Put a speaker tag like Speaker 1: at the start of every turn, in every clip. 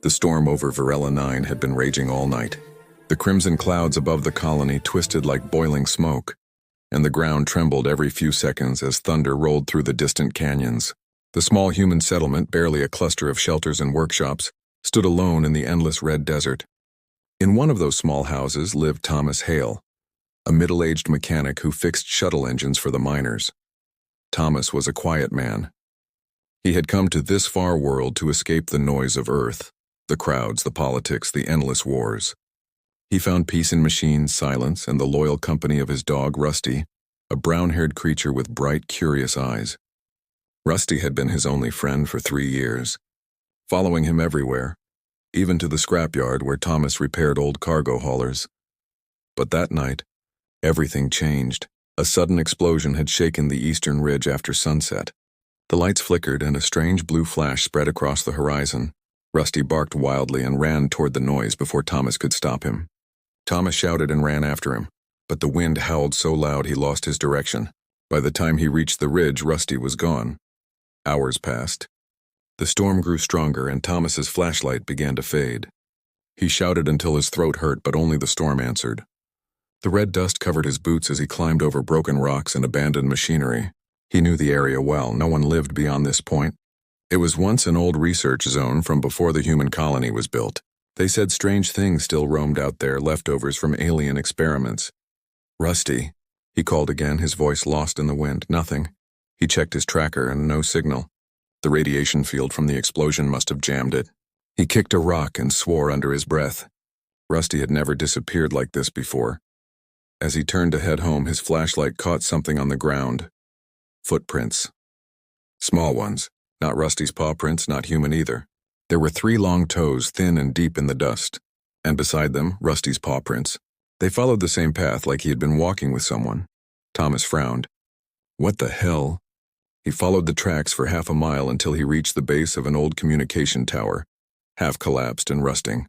Speaker 1: The storm over Varela 9 had been raging all night. The crimson clouds above the colony twisted like boiling smoke, and the ground trembled every few seconds as thunder rolled through the distant canyons. The small human settlement, barely a cluster of shelters and workshops, stood alone in the endless red desert. In one of those small houses lived Thomas Hale, a middle-aged mechanic who fixed shuttle engines for the miners. Thomas was a quiet man. He had come to this far world to escape the noise of Earth, the crowds, the politics, the endless wars. He found peace in machines, silence, and the loyal company of his dog, Rusty, a brown-haired creature with bright, curious eyes. Rusty had been his only friend for 3 years, following him everywhere, even to the scrapyard where Thomas repaired old cargo haulers. But that night, everything changed. A sudden explosion had shaken the eastern ridge after sunset. The lights flickered and a strange blue flash spread across the horizon. Rusty barked wildly and ran toward the noise before Thomas could stop him. Thomas shouted and ran after him, but the wind howled so loud he lost his direction. By the time he reached the ridge, Rusty was gone. Hours passed. The storm grew stronger and Thomas's flashlight began to fade. He shouted until his throat hurt, but only the storm answered. The red dust covered his boots as he climbed over broken rocks and abandoned machinery. He knew the area well. No one lived beyond this point. It was once an old research zone from before the human colony was built. They said strange things still roamed out there, leftovers from alien experiments. Rusty, he called again, his voice lost in the wind. Nothing. He checked his tracker and no signal. The radiation field from the explosion must have jammed it. He kicked a rock and swore under his breath. Rusty had never disappeared like this before. As he turned to head home, his flashlight caught something on the ground. Footprints. Small ones. Not Rusty's paw prints, not human either. There were 3 long toes, thin and deep in the dust. And beside them, Rusty's paw prints. They followed the same path, like he had been walking with someone. Thomas frowned. What the hell? He followed the tracks for half a mile until he reached the base of an old communication tower, half collapsed and rusting.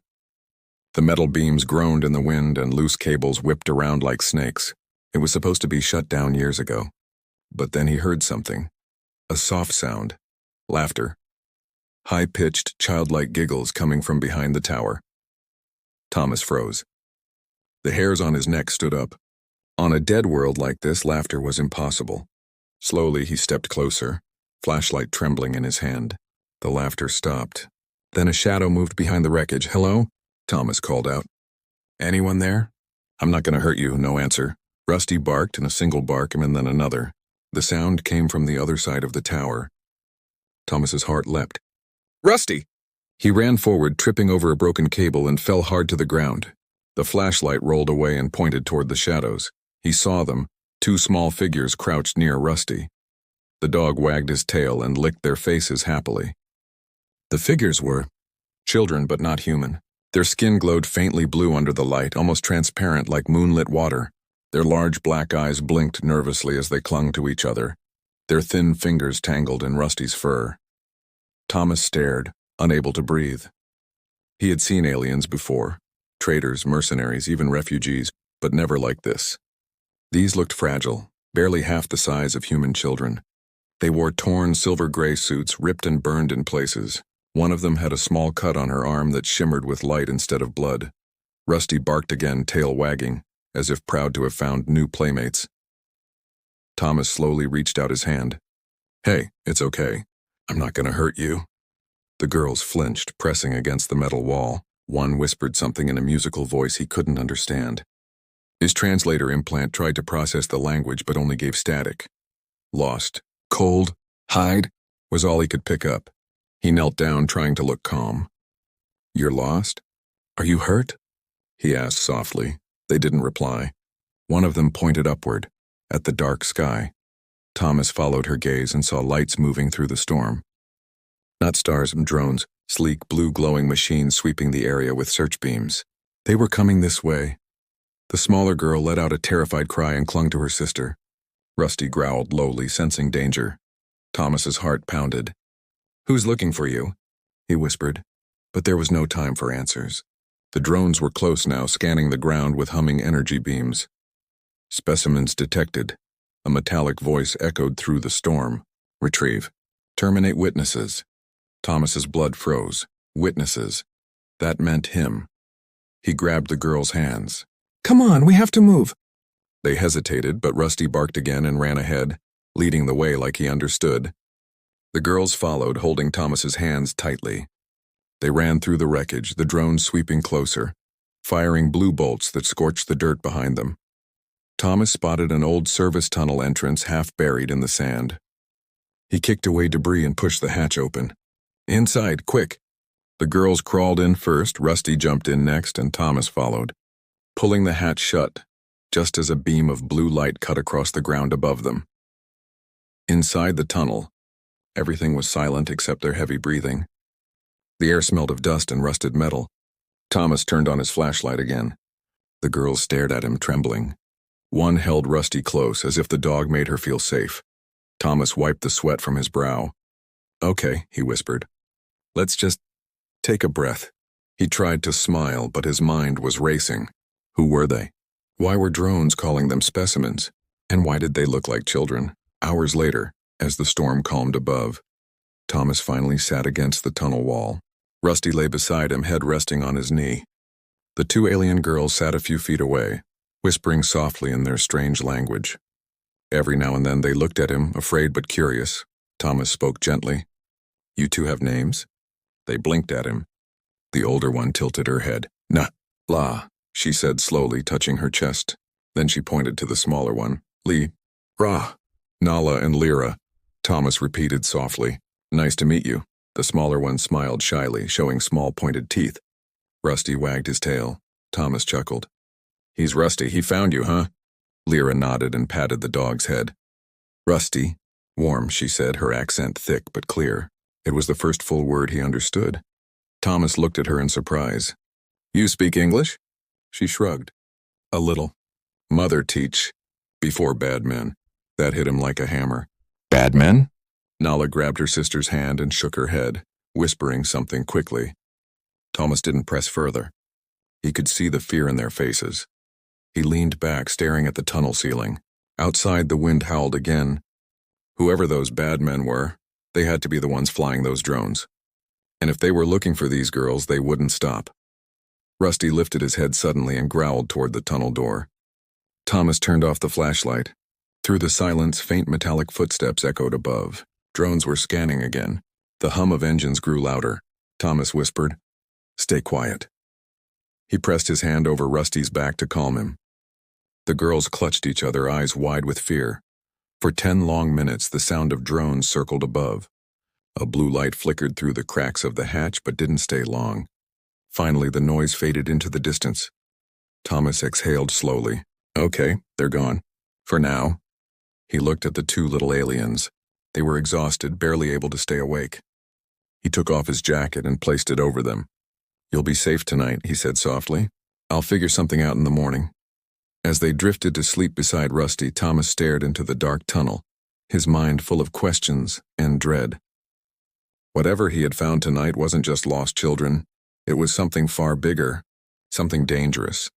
Speaker 1: The metal beams groaned in the wind and loose cables whipped around like snakes. It was supposed to be shut down years ago. But then he heard something. A soft sound. Laughter. High-pitched, childlike giggles coming from behind the tower. Thomas froze. The hairs on his neck stood up. On a dead world like this, laughter was impossible. Slowly, he stepped closer, flashlight trembling in his hand. The laughter stopped. Then a shadow moved behind the wreckage. "Hello?" Thomas called out. "Anyone there?" "I'm not going to hurt you," no answer. Rusty barked in a single bark and then another. The sound came from the other side of the tower. Thomas's heart leapt. "Rusty!" He ran forward, tripping over a broken cable, and fell hard to the ground. The flashlight rolled away and pointed toward the shadows. He saw them, 2 small figures crouched near Rusty. The dog wagged his tail and licked their faces happily. The figures were children, but not human. Their skin glowed faintly blue under the light, almost transparent like moonlit water. Their large black eyes blinked nervously as they clung to each other, their thin fingers tangled in Rusty's fur. Thomas stared, unable to breathe. He had seen aliens before, traders, mercenaries, even refugees, but never like this. These looked fragile, barely half the size of human children. They wore torn silver-gray suits, ripped and burned in places. One of them had a small cut on her arm that shimmered with light instead of blood. Rusty barked again, tail wagging, as if proud to have found new playmates. Thomas slowly reached out his hand. "Hey, it's okay. I'm not going to hurt you." The girls flinched, pressing against the metal wall. One whispered something in a musical voice he couldn't understand. His translator implant tried to process the language but only gave static. Lost, cold, hide was all he could pick up. He knelt down, trying to look calm. "You're lost? Are you hurt?" he asked softly. They didn't reply. One of them pointed upward, at the dark sky. Thomas followed her gaze and saw lights moving through the storm. Not stars and drones, sleek blue glowing machines sweeping the area with search beams. They were coming this way. The smaller girl let out a terrified cry and clung to her sister. Rusty growled lowly, sensing danger. Thomas's heart pounded. "Who's looking for you?" he whispered. But there was no time for answers. The drones were close now, scanning the ground with humming energy beams. "Specimens detected." A metallic voice echoed through the storm. "Retrieve. Terminate witnesses." Thomas's blood froze. Witnesses. That meant him. He grabbed the girl's hands.
Speaker 2: Come on, we have to move.
Speaker 1: They hesitated, but Rusty barked again and ran ahead, leading the way like he understood. The girls followed, holding Thomas's hands tightly. They ran through the wreckage, the drones sweeping closer, firing blue bolts that scorched the dirt behind them. Thomas spotted an old service tunnel entrance half buried in the sand. He kicked away debris and pushed the hatch open. Inside, quick! The girls crawled in first, Rusty jumped in next, and Thomas followed, pulling the hatch shut, just as a beam of blue light cut across the ground above them. Inside the tunnel, everything was silent except their heavy breathing. The air smelled of dust and rusted metal. Thomas turned on his flashlight again. The girls stared at him, trembling. One held Rusty close, as if the dog made her feel safe. Thomas wiped the sweat from his brow. "Okay," he whispered. "Let's just take a breath." He tried to smile, but his mind was racing. Who were they? Why were drones calling them specimens? And why did they look like children? Hours later, as the storm calmed above, Thomas finally sat against the tunnel wall. Rusty lay beside him, head resting on his knee. The two alien girls sat a few feet away, whispering softly in their strange language. Every now and then they looked at him, afraid but curious. Thomas spoke gently. "You two have names?" They blinked at him. The older one tilted her head. "La," she said slowly, touching her chest. Then she pointed to the smaller one. "Ra." "Nala and Lyra," Thomas repeated softly. "Nice to meet you." The smaller one smiled shyly, showing small pointed teeth. Rusty wagged his tail. Thomas chuckled. "He's Rusty. He found you, huh?" Lyra nodded and patted the dog's head. "Rusty." "Warm," she said, her accent thick but clear. It was the first full word he understood. Thomas looked at her in surprise. "You speak English?" She shrugged. "A little. Mother teach. Before bad men." That hit him like a hammer. "Bad men?" Nala grabbed her sister's hand and shook her head, whispering something quickly. Thomas didn't press further. He could see the fear in their faces. He leaned back, staring at the tunnel ceiling. Outside, the wind howled again. Whoever those bad men were, they had to be the ones flying those drones. And if they were looking for these girls, they wouldn't stop. Rusty lifted his head suddenly and growled toward the tunnel door. Thomas turned off the flashlight. Through the silence, faint metallic footsteps echoed above. Drones were scanning again. The hum of engines grew louder. Thomas whispered, "Stay quiet." He pressed his hand over Rusty's back to calm him. The girls clutched each other, eyes wide with fear. For 10 long minutes, the sound of drones circled above. A blue light flickered through the cracks of the hatch but didn't stay long. Finally, the noise faded into the distance. Thomas exhaled slowly. "Okay, they're gone. For now." He looked at the two little aliens. They were exhausted, barely able to stay awake. He took off his jacket and placed it over them. "You'll be safe tonight," he said softly. "I'll figure something out in the morning." As they drifted to sleep beside Rusty, Thomas stared into the dark tunnel, his mind full of questions and dread. Whatever he had found tonight wasn't just lost children. It was something far bigger, something dangerous.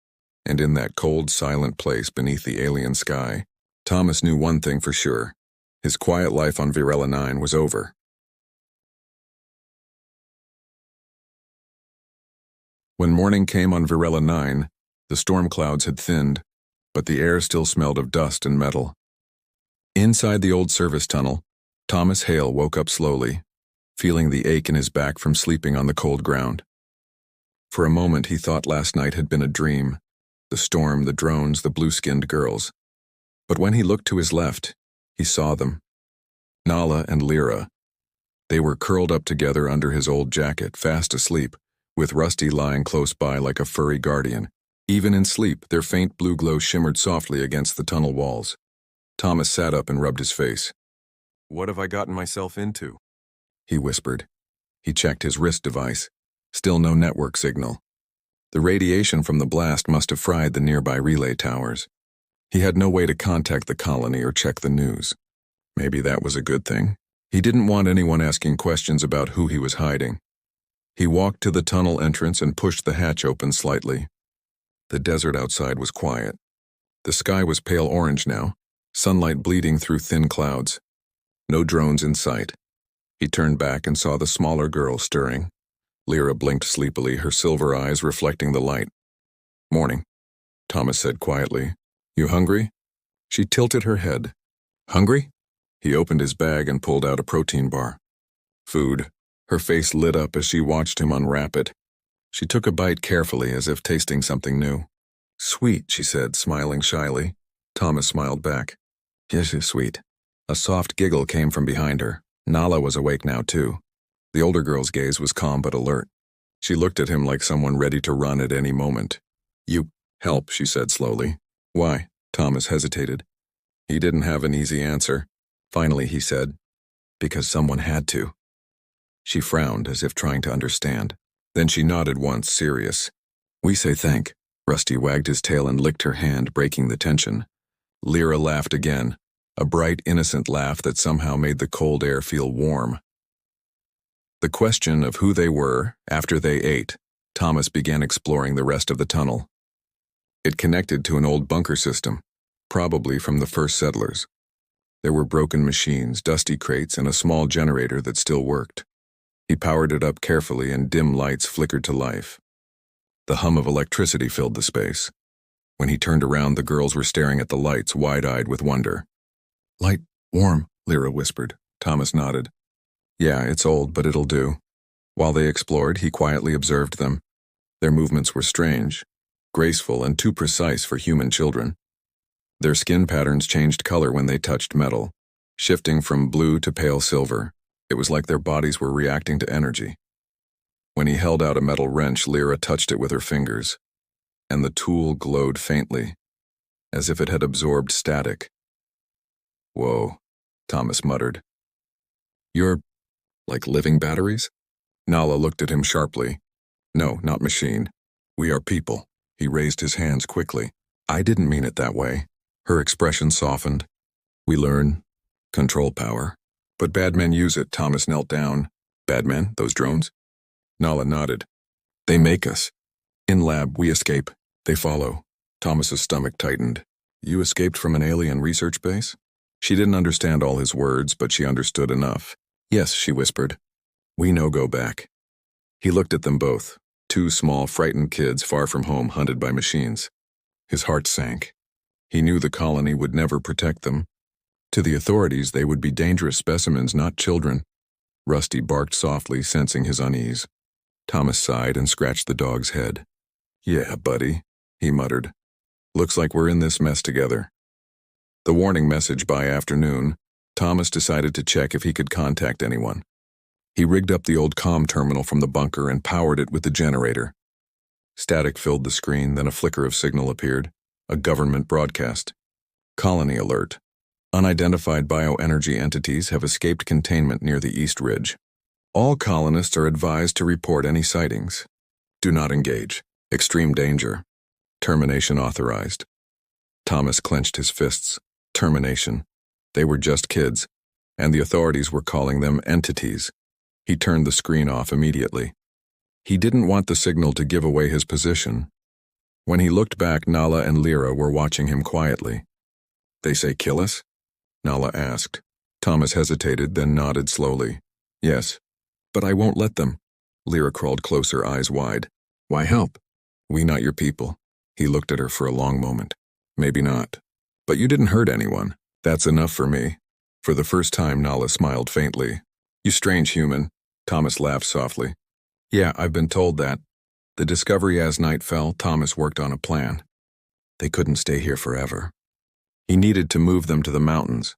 Speaker 1: And in that cold, silent place beneath the alien sky, Thomas knew one thing for sure. His quiet life on Virella 9 was over. When morning came on Virella 9, the storm clouds had thinned, but the air still smelled of dust and metal. Inside the old service tunnel, Thomas Hale woke up slowly, feeling the ache in his back from sleeping on the cold ground. For a moment he thought last night had been a dream, the storm, the drones, the blue-skinned girls. But when he looked to his left, he saw them. Nala and Lyra. They were curled up together under his old jacket, fast asleep, with Rusty lying close by like a furry guardian. Even in sleep, their faint blue glow shimmered softly against the tunnel walls. Thomas sat up and rubbed his face. "What have I gotten myself into?" he whispered. He checked his wrist device. Still no network signal. The radiation from the blast must have fried the nearby relay towers. He had no way to contact the colony or check the news. Maybe that was a good thing. He didn't want anyone asking questions about who he was hiding. He walked to the tunnel entrance and pushed the hatch open slightly. The desert outside was quiet. The sky was pale orange now, sunlight bleeding through thin clouds. No drones in sight. He turned back and saw the smaller girl stirring. Lyra blinked sleepily, her silver eyes reflecting the light. Morning, Thomas said quietly. You hungry? She tilted her head. Hungry? He opened his bag and pulled out a protein bar. Food. Her face lit up as she watched him unwrap it. She took a bite carefully, as if tasting something new. Sweet, she said, smiling shyly. Thomas smiled back. Yes, it's sweet. A soft giggle came from behind her. Nala was awake now, too. The older girl's gaze was calm but alert. She looked at him like someone ready to run at any moment. You help, she said slowly. Why? Thomas hesitated. He didn't have an easy answer. Finally, he said, because someone had to. She frowned, as if trying to understand. Then she nodded once, serious. We say thank. Rusty wagged his tail and licked her hand, breaking the tension. Lyra laughed again, a bright, innocent laugh that somehow made the cold air feel warm. The question of who they were, after they ate, Thomas began exploring the rest of the tunnel. It connected to an old bunker system, probably from the first settlers. There were broken machines, dusty crates, and a small generator that still worked. He powered it up carefully, and dim lights flickered to life. The hum of electricity filled the space. When he turned around, the girls were staring at the lights, wide-eyed with wonder. Light, warm, Lyra whispered. Thomas nodded. Yeah, it's old, but it'll do. While they explored, he quietly observed them. Their movements were strange, graceful, and too precise for human children. Their skin patterns changed color when they touched metal, shifting from blue to pale silver. It was like their bodies were reacting to energy. When he held out a metal wrench, Lyra touched it with her fingers, and the tool glowed faintly, as if it had absorbed static. Whoa, Thomas muttered. You're like living batteries? Nala looked at him sharply. No, not machine. We are people. He raised his hands quickly. I didn't mean it that way. Her expression softened. We learn, control power. But bad men use it. Thomas knelt down. Bad men, those drones? Nala nodded. They make us. In lab, we escape. They follow. Thomas's stomach tightened. You escaped from an alien research base? She didn't understand all his words, but she understood enough. Yes, she whispered. We no go back. He looked at them both, two small, frightened kids far from home, hunted by machines. His heart sank. He knew the colony would never protect them. To the authorities, they would be dangerous specimens, not children. Rusty barked softly, sensing his unease. Thomas sighed and scratched the dog's head. Yeah, buddy, he muttered. Looks like we're in this mess together. The warning message by afternoon, Thomas decided to check if he could contact anyone. He rigged up the old comm terminal from the bunker and powered it with the generator. Static filled the screen, then a flicker of signal appeared. A government broadcast. Colony alert. Unidentified bioenergy entities have escaped containment near the East Ridge. All colonists are advised to report any sightings. Do not engage. Extreme danger. Termination authorized. Thomas clenched his fists. Termination. They were just kids, and the authorities were calling them entities. He turned the screen off immediately. He didn't want the signal to give away his position. When he looked back, Nala and Lyra were watching him quietly. They say kill us? Nala asked. Thomas hesitated, then nodded slowly. Yes, but I won't let them. Lyra crawled closer, eyes wide. Why help? We not your people. He looked at her for a long moment. Maybe not. But you didn't hurt anyone. That's enough for me. For the first time, Nala smiled faintly. You strange human. Thomas laughed softly. Yeah, I've been told that. The discovery as night fell, Thomas worked on a plan. They couldn't stay here forever. He needed to move them to the mountains.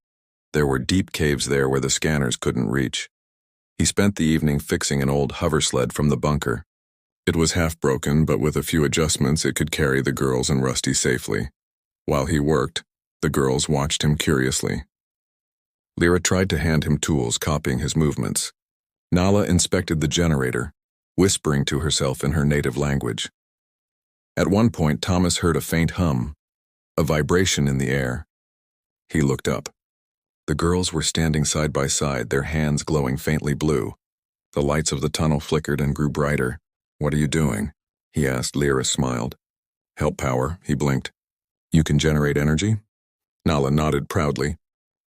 Speaker 1: There were deep caves there where the scanners couldn't reach. He spent the evening fixing an old hover sled from the bunker. It was half broken, but with a few adjustments it could carry the girls and Rusty safely. While he worked, the girls watched him curiously. Lyra tried to hand him tools, copying his movements. Nala inspected the generator, whispering to herself in her native language. At one point, Thomas heard a faint hum, a vibration in the air. He looked up. The girls were standing side by side, their hands glowing faintly blue. The lights of the tunnel flickered and grew brighter. What are you doing? He asked. Lyra smiled. Help power, he blinked. You can generate energy? Nala nodded proudly.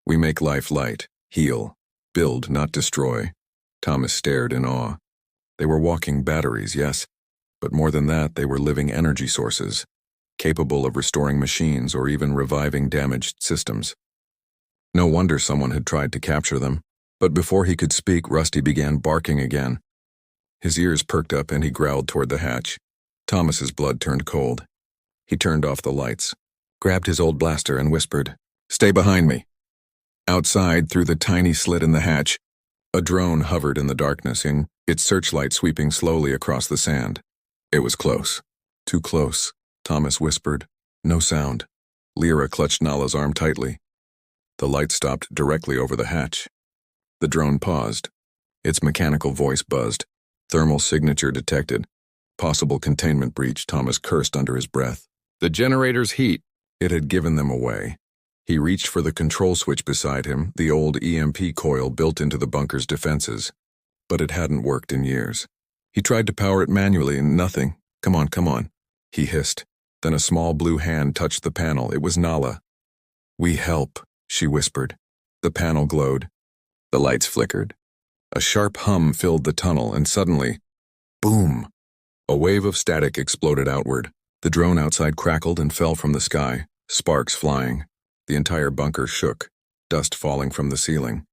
Speaker 1: We make life light, heal, build, not destroy. Thomas stared in awe. They were walking batteries, yes, but more than that, they were living energy sources, capable of restoring machines or even reviving damaged systems. No wonder someone had tried to capture them, but before he could speak, Rusty began barking again. His ears perked up and he growled toward the hatch. Thomas's blood turned cold. He turned off the lights, grabbed his old blaster and whispered, "Stay behind me." Outside, through the tiny slit in the hatch, a drone hovered in the darkness, its searchlight sweeping slowly across the sand. It was close. Too close, Thomas whispered. No sound. Lyra clutched Nala's arm tightly. The light stopped directly over the hatch. The drone paused. Its mechanical voice buzzed. Thermal signature detected. Possible containment breach, Thomas cursed under his breath. The generator's heat. It had given them away. He reached for the control switch beside him, the old EMP coil built into the bunker's defenses. But it hadn't worked in years. He tried to power it manually and nothing. Come on, he hissed. Then a small blue hand touched the panel. It was Nala. We help, she whispered. The panel glowed. The lights flickered. A sharp hum filled the tunnel, and suddenly, boom! A wave of static exploded outward. The drone outside crackled and fell from the sky, sparks flying. The entire bunker shook, dust falling from the ceiling.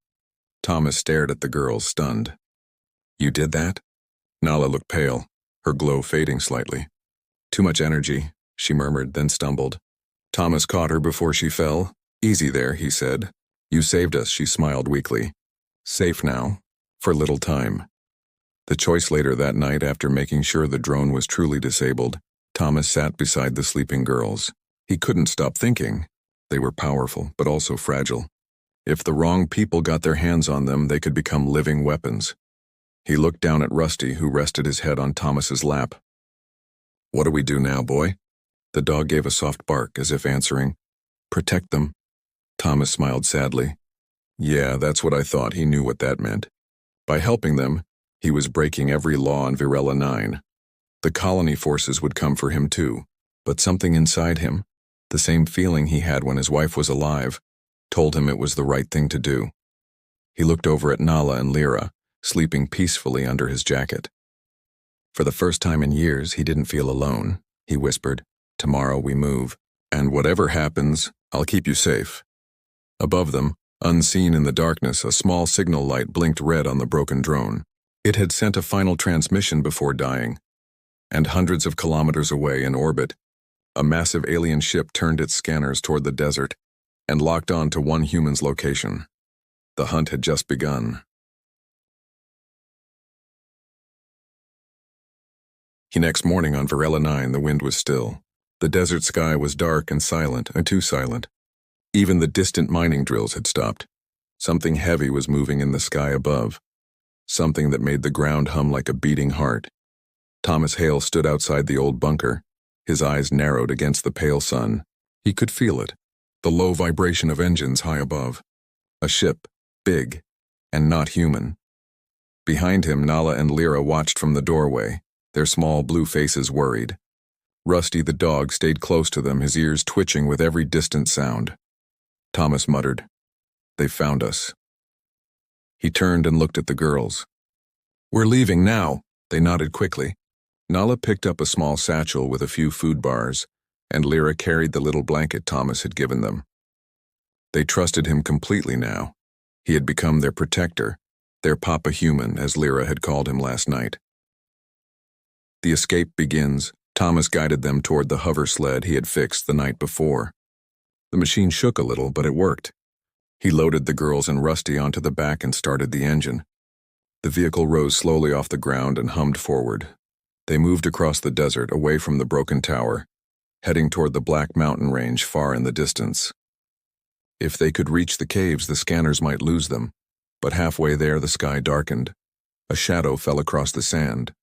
Speaker 1: Thomas stared at the girls, stunned. You did that? Nala looked pale, her glow fading slightly. Too much energy, she murmured, then stumbled. Thomas caught her before she fell. Easy there, he said. You saved us, she smiled weakly. Safe now, for little time. The choice later that night, after making sure the drone was truly disabled, Thomas sat beside the sleeping girls. He couldn't stop thinking. They were powerful, but also fragile. If the wrong people got their hands on them, they could become living weapons. He looked down at Rusty, who rested his head on Thomas's lap. What do we do now, boy? The dog gave a soft bark, as if answering, Protect them. Thomas smiled sadly. Yeah, that's what I thought. He knew what that meant. By helping them, he was breaking every law on Virella 9. The colony forces would come for him too, but something inside him, the same feeling he had when his wife was alive, told him it was the right thing to do. He looked over at Nala and Lyra, sleeping peacefully under his jacket. For the first time in years, he didn't feel alone. He whispered, Tomorrow we move, and whatever happens, I'll keep you safe. Above them, unseen in the darkness, a small signal light blinked red on the broken drone. It had sent a final transmission before dying. And hundreds of kilometers away in orbit, a massive alien ship turned its scanners toward the desert and locked on to one human's location. The hunt had just begun. The next morning on Virella 9, the wind was still. The desert sky was dark and silent, too silent. Even the distant mining drills had stopped. Something heavy was moving in the sky above. Something that made the ground hum like a beating heart. Thomas Hale stood outside the old bunker, his eyes narrowed against the pale sun. He could feel it, the low vibration of engines high above. A ship, big, and not human. Behind him, Nala and Lyra watched from the doorway, their small blue faces worried. Rusty the dog stayed close to them, his ears twitching with every distant sound. Thomas muttered, They found us. He turned and looked at the girls. We're leaving now, they nodded quickly. Nala picked up a small satchel with a few food bars, and Lyra carried the little blanket Thomas had given them. They trusted him completely now. He had become their protector, their Papa Human, as Lyra had called him last night. The escape begins. Thomas guided them toward the hover sled he had fixed the night before. The machine shook a little, but it worked. He loaded the girls and Rusty onto the back and started the engine. The vehicle rose slowly off the ground and hummed forward. They moved across the desert, away from the broken tower, heading toward the Black Mountain Range far in the distance. If they could reach the caves, the scanners might lose them, but halfway there the sky darkened. A shadow fell across the sand.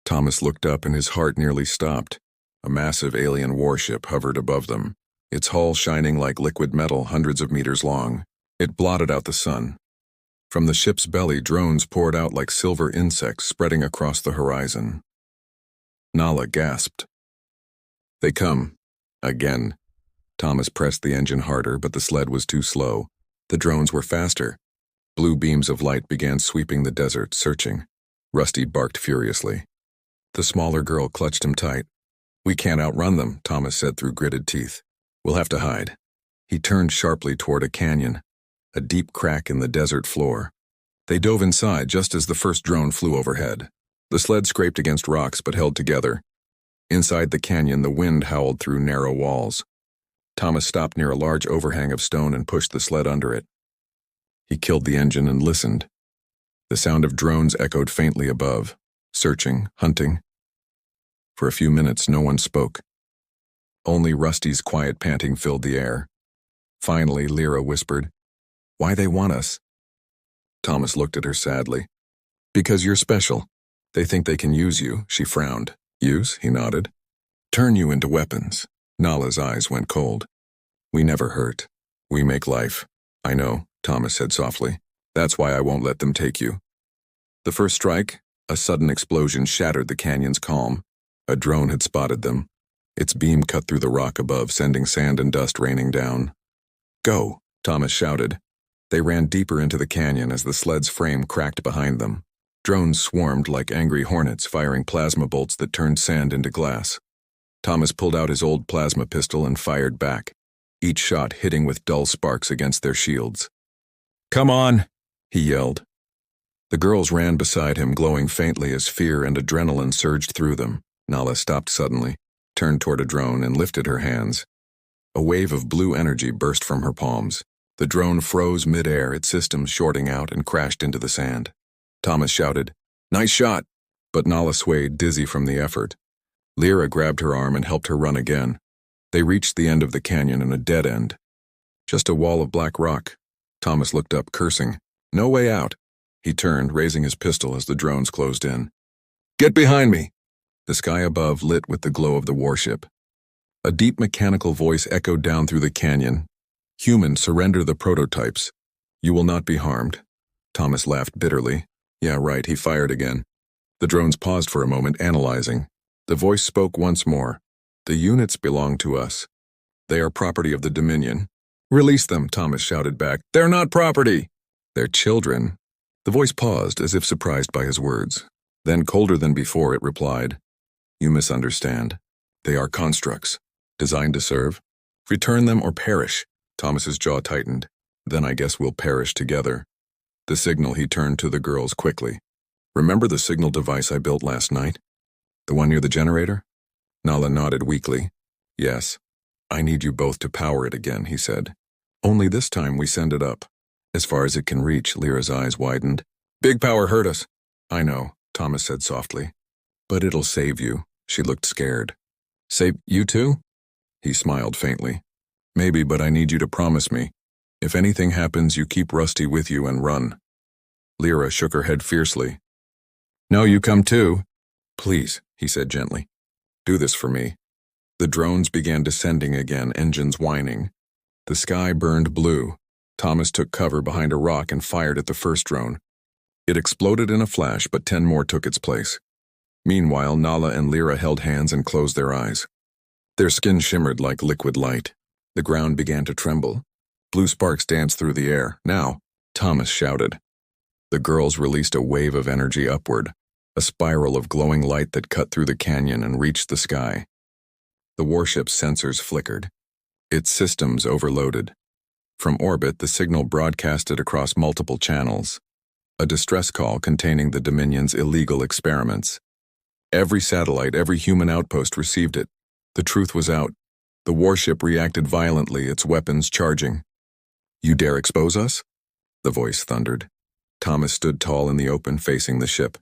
Speaker 1: Thomas looked up and his heart nearly stopped. A massive alien warship hovered above them, its hull shining like liquid metal hundreds of meters long. It blotted out the sun. From the ship's belly, drones poured out like silver insects spreading across the horizon. Nala gasped. They come. Again. Thomas pressed the engine harder, but the sled was too slow. The drones were faster. Blue beams of light began sweeping the desert, searching. Rusty barked furiously. The smaller girl clutched him tight. "We can't outrun them," Thomas said through gritted teeth. "We'll have to hide." He turned sharply toward a canyon, a deep crack in the desert floor. They dove inside just as the first drone flew overhead. The sled scraped against rocks but held together. Inside the canyon, the wind howled through narrow walls. Thomas stopped near a large overhang of stone and pushed the sled under it. He killed the engine and listened. The sound of drones echoed faintly above, searching, hunting. For a few minutes, no one spoke. Only Rusty's quiet panting filled the air. Finally, Lyra whispered, "Why they want us?" Thomas looked at her sadly. "Because you're special. They think they can use you," she frowned. "Use?" he nodded. "Turn you into weapons." Nala's eyes went cold. "We never hurt. We make life." "I know," Thomas said softly. "That's why I won't let them take you." The first strike, a sudden explosion, shattered the canyon's calm. A drone had spotted them. Its beam cut through the rock above, sending sand and dust raining down. "Go," Thomas shouted. They ran deeper into the canyon as the sled's frame cracked behind them. Drones swarmed like angry hornets, firing plasma bolts that turned sand into glass. Thomas pulled out his old plasma pistol and fired back, each shot hitting with dull sparks against their shields. "Come on," he yelled. The girls ran beside him, glowing faintly as fear and adrenaline surged through them. Nala stopped suddenly, turned toward a drone, and lifted her hands. A wave of blue energy burst from her palms. The drone froze mid-air, its systems shorting out, and crashed into the sand. Thomas shouted, "Nice shot!" But Nala swayed, dizzy from the effort. Lyra grabbed her arm and helped her run again. They reached the end of the canyon in a dead end. Just a wall of black rock. Thomas looked up, cursing. "No way out." He turned, raising his pistol as the drones closed in. "Get behind me!" The sky above lit with the glow of the warship. A deep mechanical voice echoed down through the canyon. "Human, surrender the prototypes. You will not be harmed." Thomas laughed bitterly. "Yeah, right," he fired again. The drones paused for a moment, analyzing. The voice spoke once more. "The units belong to us. They are property of the Dominion." "Release them," Thomas shouted back. "They're not property." "They're children." The voice paused, as if surprised by his words. Then, colder than before, it replied, "You misunderstand. They are constructs, designed to serve. Return them or perish." Thomas's jaw tightened. "Then I guess we'll perish together." The signal, he turned to the girls quickly. "Remember the signal device I built last night? The one near the generator?" Nala nodded weakly. "Yes. I need you both to power it again," he said. "Only this time we send it up. As far as it can reach." Lyra's eyes widened. "Big power hurt us." "I know," Thomas said softly. "But it'll save you." She looked scared. "Save you too?" He smiled faintly. "Maybe, but I need you to promise me. If anything happens, you keep Rusty with you and run." Lyra shook her head fiercely. "No, you come too." "Please," he said gently. "Do this for me." The drones began descending again, engines whining. The sky burned blue. Thomas took cover behind a rock and fired at the first drone. It exploded in a flash, but 10 more took its place. Meanwhile, Nala and Lyra held hands and closed their eyes. Their skin shimmered like liquid light. The ground began to tremble. Blue sparks danced through the air. "Now!" Thomas shouted. The girls released a wave of energy upward, a spiral of glowing light that cut through the canyon and reached the sky. The warship's sensors flickered. Its systems overloaded. From orbit, the signal broadcasted across multiple channels. A distress call containing the Dominion's illegal experiments. Every satellite, every human outpost received it. The truth was out. The warship reacted violently, its weapons charging. "You dare expose us?" the voice thundered. Thomas stood tall in the open, facing the ship.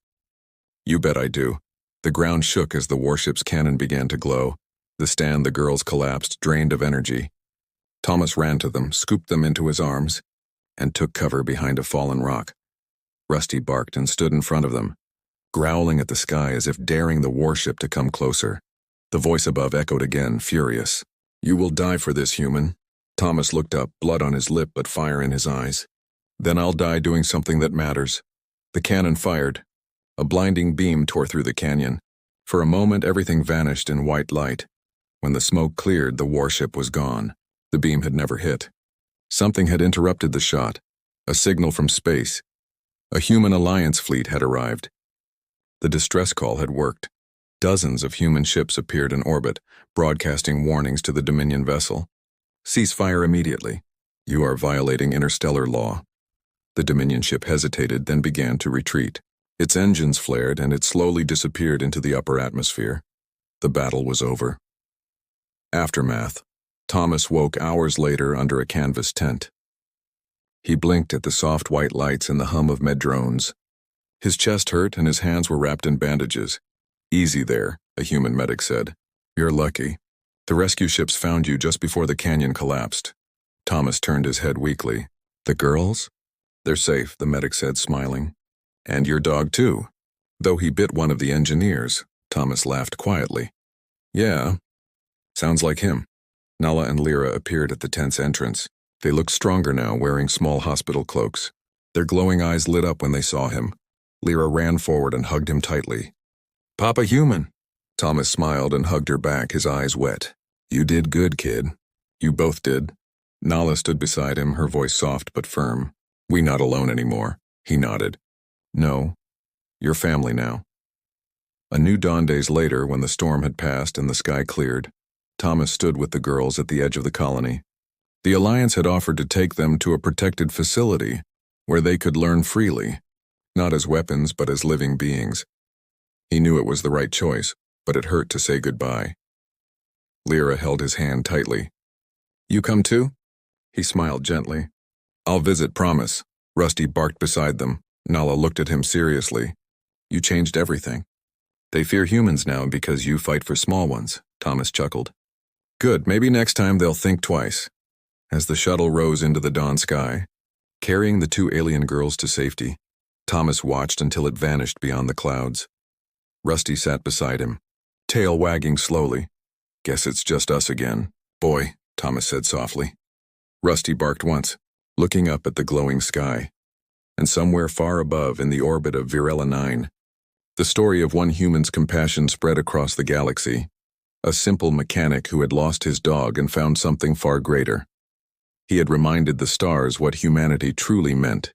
Speaker 1: "You bet I do." The ground shook as the warship's cannon began to glow. The stand the girls collapsed, drained of energy. Thomas ran to them, scooped them into his arms, and took cover behind a fallen rock. Rusty barked and stood in front of them, growling at the sky as if daring the warship to come closer. The voice above echoed again, furious. "You will die for this, human." Thomas looked up, blood on his lip but fire in his eyes. "Then I'll die doing something that matters." The cannon fired. A blinding beam tore through the canyon. For a moment, everything vanished in white light. When the smoke cleared, the warship was gone. The beam had never hit. Something had interrupted the shot. A signal from space. A human alliance fleet had arrived. The distress call had worked. Dozens of human ships appeared in orbit, broadcasting warnings to the Dominion vessel. "Cease fire immediately. You are violating interstellar law." The Dominion ship hesitated, then began to retreat. Its engines flared, and it slowly disappeared into the upper atmosphere. The battle was over. Aftermath. Thomas woke hours later under a canvas tent. He blinked at the soft white lights and the hum of med drones. His chest hurt and his hands were wrapped in bandages. "Easy there," a human medic said. "You're lucky. The rescue ships found you just before the canyon collapsed." Thomas turned his head weakly. "The girls?" "They're safe," the medic said, smiling. "And your dog too." "Though he bit one of the engineers," Thomas laughed quietly. "Yeah, sounds like him." Nala and Lyra appeared at the tent's entrance. They looked stronger now, wearing small hospital cloaks. Their glowing eyes lit up when they saw him. Lyra ran forward and hugged him tightly. "Papa Human." Thomas smiled and hugged her back, his eyes wet. "You did good, kid." "You both did." Nala stood beside him, her voice soft but firm. "We not alone anymore." He nodded. "No, you're family now." A new dawn days later, when the storm had passed and the sky cleared, Thomas stood with the girls at the edge of the colony. The Alliance had offered to take them to a protected facility where they could learn freely, not as weapons but as living beings. He knew it was the right choice, but it hurt to say goodbye. Lyra held his hand tightly. "You come too?" He smiled gently. "I'll visit, promise." Rusty barked beside them. Nala looked at him seriously. "You changed everything." "They fear humans now because you fight for small ones," Thomas chuckled. "Good, maybe next time they'll think twice." As the shuttle rose into the dawn sky, carrying the two alien girls to safety, Thomas watched until it vanished beyond the clouds. Rusty sat beside him, tail wagging slowly. "Guess it's just us again, boy," Thomas said softly. Rusty barked once, looking up at the glowing sky. And somewhere far above, in the orbit of Virela 9, the story of one human's compassion spread across the galaxy. A simple mechanic who had lost his dog and found something far greater. He had reminded the stars what humanity truly meant.